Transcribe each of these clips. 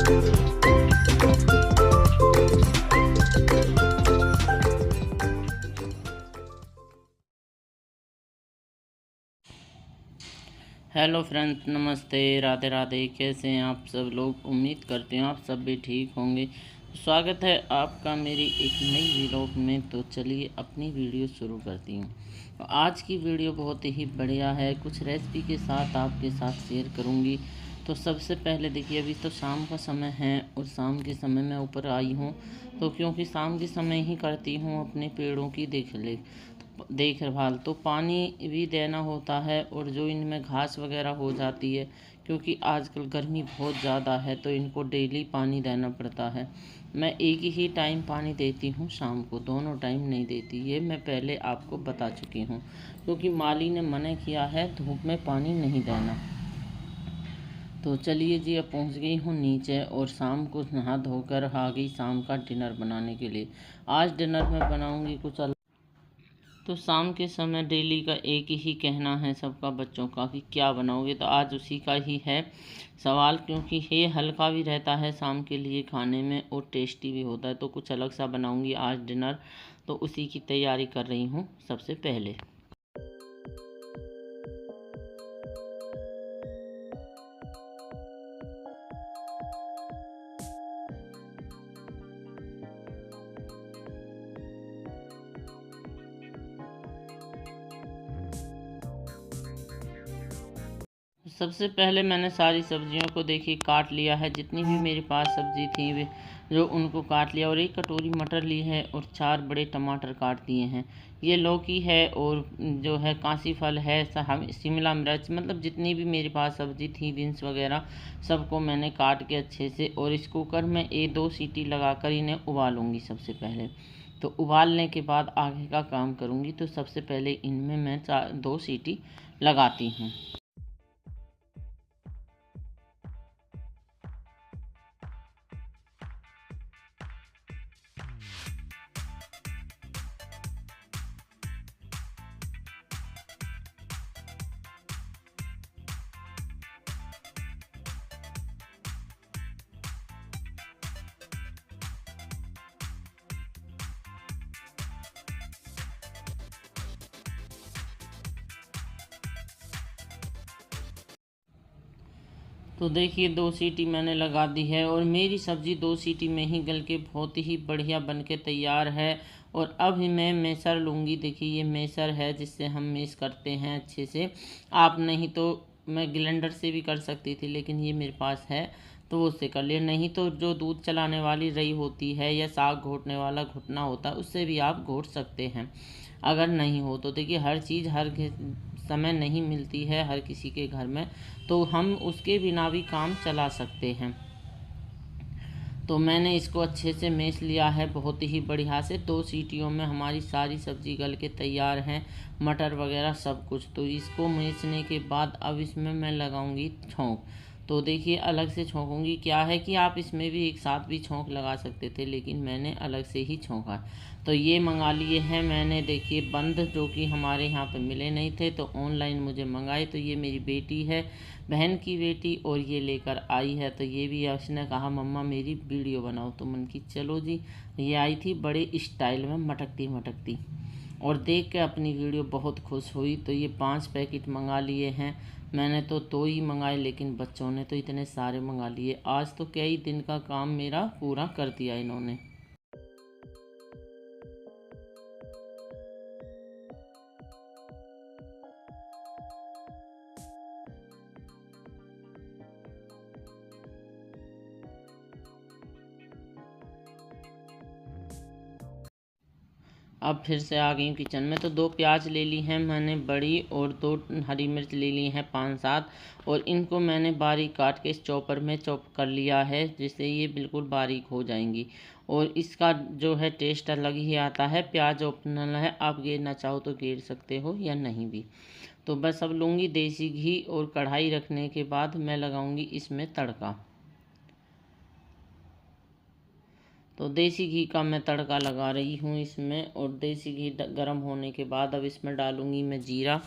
Hello friends, नमस्ते, राधे राधे। कैसे हैं आप सब लोग? उम्मीद करते हैं आप सब भी ठीक होंगे। स्वागत है आपका मेरी एक नई व्लॉग में। तो चलिए अपनी वीडियो शुरू करती हूँ। आज की वीडियो बहुत ही बढ़िया है, कुछ रेसिपी के साथ आपके साथ शेयर करूँगी। तो सबसे पहले देखिए, अभी तो शाम का समय है और शाम के समय मैं ऊपर आई हूँ, तो क्योंकि शाम के समय ही करती हूँ अपने पेड़ों की देखभाल। तो पानी भी देना होता है और जो इनमें घास वगैरह हो जाती है, क्योंकि आजकल गर्मी बहुत ज़्यादा है, तो इनको डेली पानी देना पड़ता है। मैं एक ही टाइम पानी देती हूँ, शाम को दोनों टाइम नहीं देती, ये मैं पहले आपको बता चुकी हूँ, क्योंकि माली ने मना किया है धूप में पानी नहीं देना। तो चलिए जी, अब पहुँच गई हूँ नीचे और शाम को नहा धोकर आ गई शाम का डिनर बनाने के लिए। आज डिनर में बनाऊँगी कुछ अलग। तो शाम के समय डेली का एक ही कहना है सबका, बच्चों का, कि क्या बनाओगे। तो आज उसी का ही है सवाल, क्योंकि ये हल्का भी रहता है शाम के लिए खाने में और टेस्टी भी होता है। तो कुछ अलग सा बनाऊंगी आज डिनर, तो उसी की तैयारी कर रही हूँ सबसे पहले। सबसे पहले मैंने सारी सब्जियों को देखिए काट लिया है, जितनी भी मेरे पास सब्जी थी वे जो उनको काट लिया। और एक कटोरी मटर ली है और 4 बड़े टमाटर काट दिए हैं। ये लौकी है और जो है कांसी फल है, शिमला मिर्च, मतलब जितनी भी मेरे पास सब्जी थी, बीन्स वगैरह, सबको मैंने काट के अच्छे से, और इस कुकर में 2 सीटी लगाकर इन्हें उबालूंगी सबसे पहले। तो उबालने के बाद आगे का काम करूंगी। तो सबसे पहले इनमें मैं 2 सीटी लगाती हूँ। तो देखिए 2 सीटी मैंने लगा दी है और मेरी सब्ज़ी 2 सीटी में ही गल के बहुत ही बढ़िया बन के तैयार है। और अब मैं मेसर लूँगी। देखिए ये मेसर है जिससे हम मेस करते हैं अच्छे से। आप नहीं तो मैं ग्राइंडर से भी कर सकती थी, लेकिन ये मेरे पास है तो उससे कर लिया। नहीं तो जो दूध चलाने वाली रही होती है या साग घोटने वाला घुटना होता है, उससे भी आप घोट सकते हैं अगर नहीं हो तो। देखिए हर चीज़ हर समय नहीं मिलती है हर किसी के घर में, तो हम उसके बिना भी काम चला सकते हैं। तो मैंने इसको अच्छे से मेस लिया है बहुत ही बढ़िया से। 2 सीटियों में हमारी सारी सब्जी गल के तैयार हैं, मटर वगैरह सब कुछ। तो इसको मेसने के बाद अब इसमें मैं लगाऊंगी छौंक। तो देखिए अलग से छौंकूंगी। क्या है कि आप इसमें भी एक साथ भी छौंक लगा सकते थे, लेकिन मैंने अलग से ही छौंका। तो ये मंगा लिए हैं मैंने, देखिए बंद, जो कि हमारे यहाँ पे मिले नहीं थे, तो ऑनलाइन मुझे मंगाए। तो ये मेरी बेटी है, बहन की बेटी, और ये लेकर आई है। तो ये भी उसने कहा मम्मा मेरी वीडियो बनाओ, तो मन की चलो जी। ये आई थी बड़े स्टाइल में मटकती मटकती, और देख के अपनी वीडियो बहुत खुश हुई। तो ये 5 पैकेट मंगा लिए हैं मैंने। तो 2 ही मंगाए, लेकिन बच्चों ने तो इतने सारे मंगा लिए। आज तो कई दिन का काम मेरा पूरा कर दिया इन्होंने। अब फिर से आ गई हूँ किचन में। तो 2 प्याज ले ली हैं मैंने बड़ी, और 2 हरी मिर्च ले ली हैं 5-7, और इनको मैंने बारीक काट के इस चॉपर में चॉप कर लिया है, जिससे ये बिल्कुल बारीक हो जाएंगी। और इसका जो है टेस्ट अलग ही आता है। प्याज ऑप्शनल है, आप गेरना चाहो तो गेर सकते हो या नहीं भी। तो बस अब लूँगी देसी घी, और कढ़ाई रखने के बाद मैं लगाऊँगी इसमें तड़का। तो देसी घी का मैं तड़का लगा रही हूँ इसमें। और देसी घी गर्म होने के बाद अब इसमें डालूँगी मैं जीरा,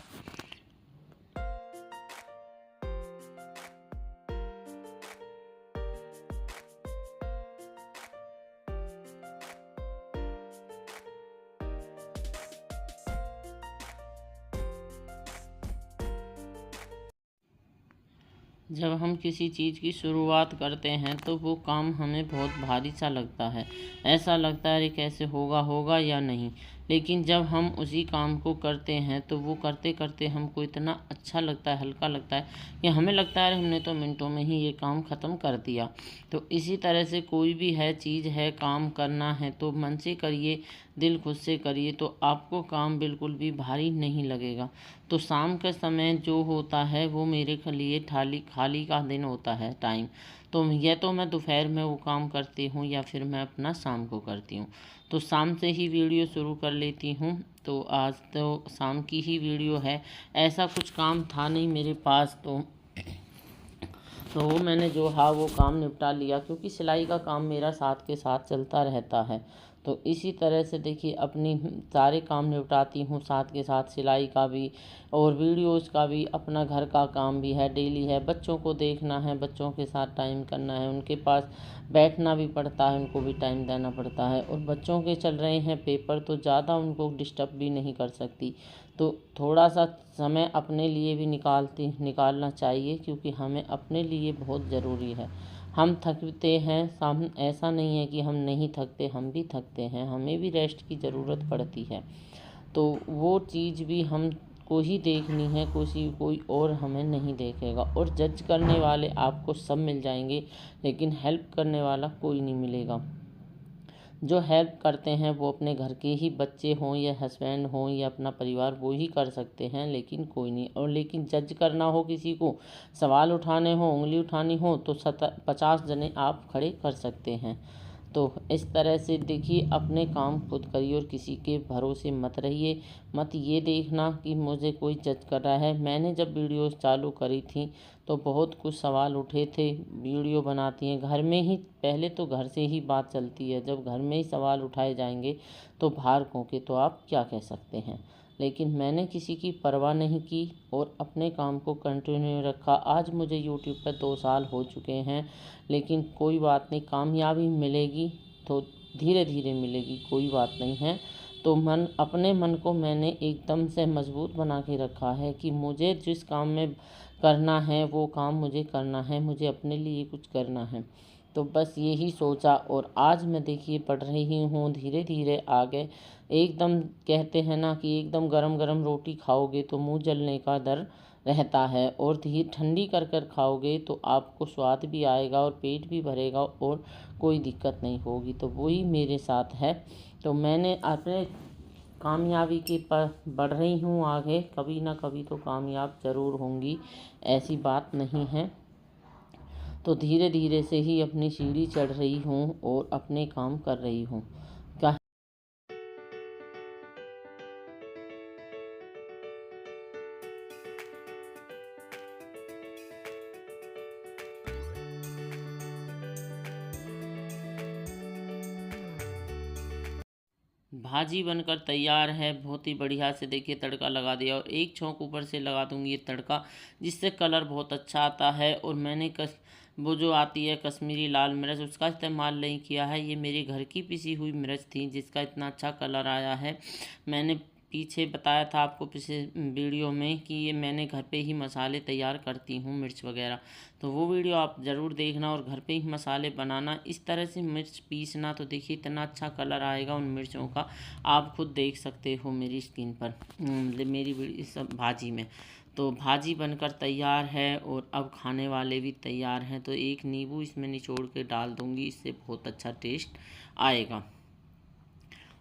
जब हम किसी चीज़ की शुरुआत करते हैं तो वो काम हमें बहुत भारी सा लगता है। ऐसा लगता है अरे कैसे होगा या नहीं। लेकिन जब हम उसी काम को करते हैं तो वो करते करते हमको इतना अच्छा लगता है, हल्का लगता है कि हमें लगता है हमने तो मिनटों में ही ये काम ख़त्म कर दिया। तो इसी तरह से कोई भी है चीज़ है, काम करना है तो मन से करिए, दिल खुद से करिए, तो आपको काम बिल्कुल भी भारी नहीं लगेगा। तो शाम के समय जो होता है वो मेरे लिए खाली का दिन होता है, टाइम। तो या तो मैं दोपहर में वो काम करती हूँ या फिर मैं अपना शाम को करती हूँ। तो शाम से ही वीडियो शुरू कर लेती हूँ। तो आज तो शाम की ही वीडियो है। ऐसा कुछ काम था नहीं मेरे पास, तो वो मैंने जो वो काम निपटा लिया, क्योंकि सिलाई का काम मेरा साथ के साथ चलता रहता है। तो इसी तरह से देखिए अपनी सारे काम निपटाती हूँ, साथ के साथ सिलाई का भी और वीडियोस का भी, अपना घर का काम भी है, डेली है, बच्चों को देखना है, बच्चों के साथ टाइम करना है, उनके पास बैठना भी पड़ता है, उनको भी टाइम देना पड़ता है। और बच्चों के चल रहे हैं पेपर तो ज़्यादा उनको डिस्टर्ब भी नहीं कर सकती। तो थोड़ा सा समय अपने लिए भी निकालना चाहिए, क्योंकि हमें अपने लिए बहुत ज़रूरी है। हम थकते हैं, हम ऐसा नहीं है कि हम नहीं थकते, हम भी थकते हैं, हमें भी रेस्ट की ज़रूरत पड़ती है। तो वो चीज़ भी हम को ही देखनी है, कोई और हमें नहीं देखेगा। और जज करने वाले आपको सब मिल जाएंगे, लेकिन हेल्प करने वाला कोई नहीं मिलेगा। जो हेल्प करते हैं वो अपने घर के ही बच्चे हों या हस्बैंड हों या अपना परिवार, वो ही कर सकते हैं, लेकिन कोई नहीं। और लेकिन जज करना हो, किसी को सवाल उठाने हो, उंगली उठानी हो, तो 50 जने आप खड़े कर सकते हैं। तो इस तरह से देखिए अपने काम खुद करिए और किसी के भरोसे मत रहिए। मत ये देखना कि मुझे कोई जज कर रहा है। मैंने जब वीडियोस चालू करी थी तो बहुत कुछ सवाल उठे थे। वीडियो बनाती हैं घर में ही, पहले तो घर से ही बात चलती है, जब घर में ही सवाल उठाए जाएंगे तो बाहर के तो आप क्या कह सकते हैं। लेकिन मैंने किसी की परवाह नहीं की और अपने काम को कंटिन्यू रखा। आज मुझे यूट्यूब पर 2 साल हो चुके हैं, लेकिन कोई बात नहीं, कामयाबी मिलेगी तो धीरे धीरे मिलेगी, कोई बात नहीं है। तो अपने मन को मैंने एकदम से मजबूत बना के रखा है कि मुझे जिस काम में करना है वो काम मुझे करना है, मुझे अपने लिए कुछ करना है। तो बस यही सोचा और आज मैं देखिए पढ़ रही हूँ, धीरे धीरे आगे। एकदम कहते हैं ना कि एकदम गरम गरम रोटी खाओगे तो मुंह जलने का डर रहता है, और धीरे ठंडी कर कर खाओगे तो आपको स्वाद भी आएगा और पेट भी भरेगा और कोई दिक्कत नहीं होगी। तो वही मेरे साथ है। तो मैंने अपने कामयाबी के पर बढ़ रही हूँ आगे, कभी ना कभी तो कामयाब ज़रूर होंगी, ऐसी बात नहीं है। तो धीरे धीरे से ही अपनी सीढ़ी चढ़ रही हूँ और अपने काम कर रही हूँ। क्या भाजी बनकर तैयार है, बहुत ही बढ़िया से देखिए तड़का लगा दिया और एक छौंक ऊपर से लगा दूंगी ये तड़का, जिससे कलर बहुत अच्छा आता है। और मैंने वो जो आती है कश्मीरी लाल मिर्च, उसका इस्तेमाल नहीं किया है। ये मेरी घर की पिसी हुई मिर्च थी जिसका इतना अच्छा कलर आया है। मैंने पीछे बताया था आपको पिछले वीडियो में कि ये मैंने घर पे ही मसाले तैयार करती हूँ, मिर्च वगैरह। तो वो वीडियो आप ज़रूर देखना और घर पे ही मसाले बनाना, इस तरह से मिर्च पीसना, तो देखिए इतना अच्छा कलर आएगा उन मिर्चों का। आप खुद देख सकते हो मेरी स्क्रीन पर, मेरी सब भाजी में। तो भाजी बनकर तैयार है और अब खाने वाले भी तैयार हैं। तो एक नींबू इसमें निचोड़ के डाल दूँगी, इससे बहुत अच्छा टेस्ट आएगा।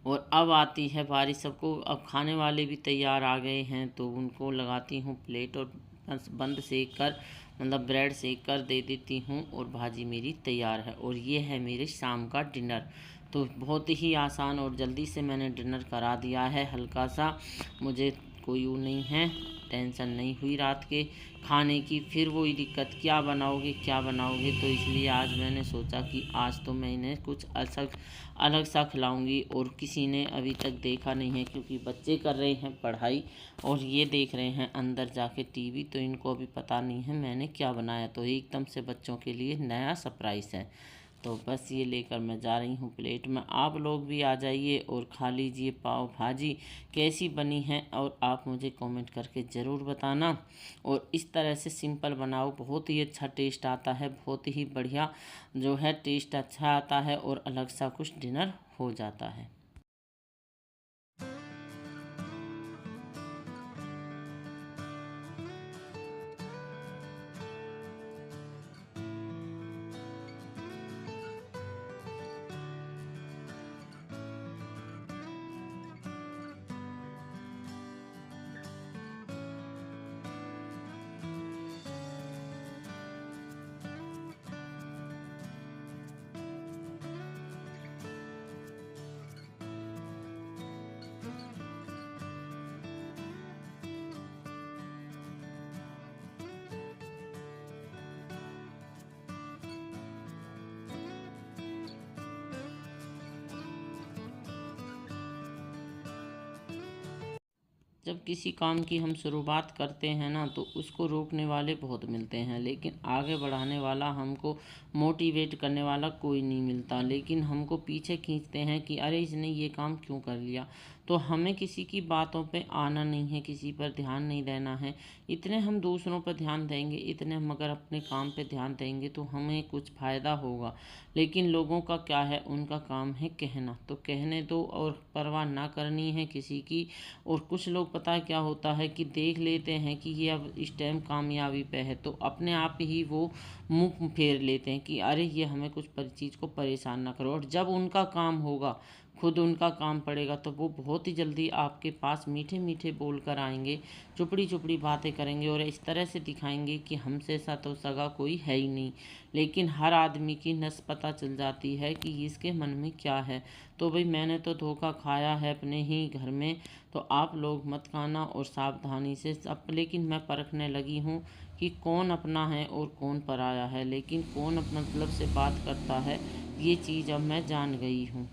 और अब आती है बारी सबको, अब खाने वाले भी तैयार आ गए हैं तो उनको लगाती हूँ प्लेट और बस बंद सेक कर, मतलब ब्रेड सेक कर दे देती हूँ और भाजी मेरी तैयार है। और ये है मेरे शाम का डिनर। तो बहुत ही आसान और जल्दी से मैंने डिनर करा दिया है, हल्का सा। मुझे कोई वो नहीं है, टेंशन नहीं हुई रात के खाने की, फिर वही दिक्कत क्या बनाओगे। तो इसलिए आज मैंने सोचा कि आज तो मैं इन्हें कुछ अलग सा खिलाऊंगी। और किसी ने अभी तक देखा नहीं है, क्योंकि बच्चे कर रहे हैं पढ़ाई और ये देख रहे हैं अंदर जाके टीवी, तो इनको अभी पता नहीं है मैंने क्या बनाया। तो एकदम से बच्चों के लिए नया सरप्राइज़ है। तो बस ये लेकर मैं जा रही हूँ प्लेट में। आप लोग भी आ जाइए और खा लीजिए पाव भाजी। कैसी बनी है और आप मुझे कमेंट करके ज़रूर बताना। और इस तरह से सिंपल बनाओ, बहुत ही अच्छा टेस्ट आता है, बहुत ही बढ़िया जो है टेस्ट अच्छा आता है और अलग सा कुछ डिनर हो जाता है। जब किसी काम की हम शुरुआत करते हैं ना, तो उसको रोकने वाले बहुत मिलते हैं, लेकिन आगे बढ़ाने वाला, हमको मोटिवेट करने वाला कोई नहीं मिलता। लेकिन हमको पीछे खींचते हैं कि अरे इसने ये काम क्यों कर लिया। तो हमें किसी की बातों पे आना नहीं है, किसी पर ध्यान नहीं देना है। इतने हम दूसरों पर ध्यान देंगे, इतने हम अगर अपने काम पे ध्यान देंगे तो हमें कुछ फ़ायदा होगा। लेकिन लोगों का क्या है, उनका काम है कहना, तो कहने दो और परवाह ना करनी है किसी की। और कुछ लोग पता है क्या होता है कि देख लेते हैं कि ये अब इस टाइम कामयाबी पे है, तो अपने आप ही वो मुंह फेर लेते हैं कि अरे ये हमें कुछ चीज़ को परेशान ना करो। और जब उनका काम होगा, खुद उनका काम पड़ेगा, तो वो बहुत ही जल्दी आपके पास मीठे मीठे बोल कर आएंगे, चुपड़ी चुपड़ी बातें करेंगे और इस तरह से दिखाएंगे कि हमसे सा तो सगा कोई है ही नहीं। लेकिन हर आदमी की नस पता चल जाती है कि इसके मन में क्या है। तो भाई मैंने तो धोखा खाया है अपने ही घर में, तो आप लोग मत खाना और सावधानी से सब। लेकिन मैं परखने लगी हूँ कि कौन अपना है और कौन पराया है, लेकिन कौन अपना मतलब से बात करता है, ये चीज़ अब मैं जान गई हूँ।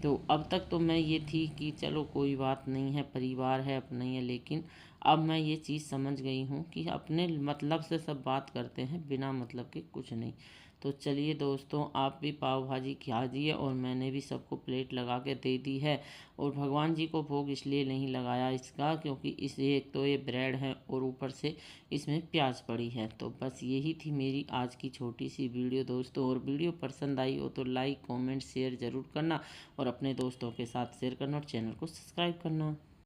तो अब तक तो मैं ये थी कि चलो कोई बात नहीं है, परिवार है, अपना ही है। लेकिन अब मैं ये चीज़ समझ गई हूँ कि अपने मतलब से सब बात करते हैं, बिना मतलब के कुछ नहीं। तो चलिए दोस्तों, आप भी पाव भाजी खा दिए और मैंने भी सबको प्लेट लगा के दे दी है। और भगवान जी को भोग इसलिए नहीं लगाया इसका, क्योंकि इसे एक तो ये ब्रेड है और ऊपर से इसमें प्याज पड़ी है। तो बस यही थी मेरी आज की छोटी सी वीडियो दोस्तों। और वीडियो पसंद आई हो तो लाइक कमेंट शेयर ज़रूर करना और अपने दोस्तों के साथ शेयर करना और चैनल को सब्सक्राइब करना।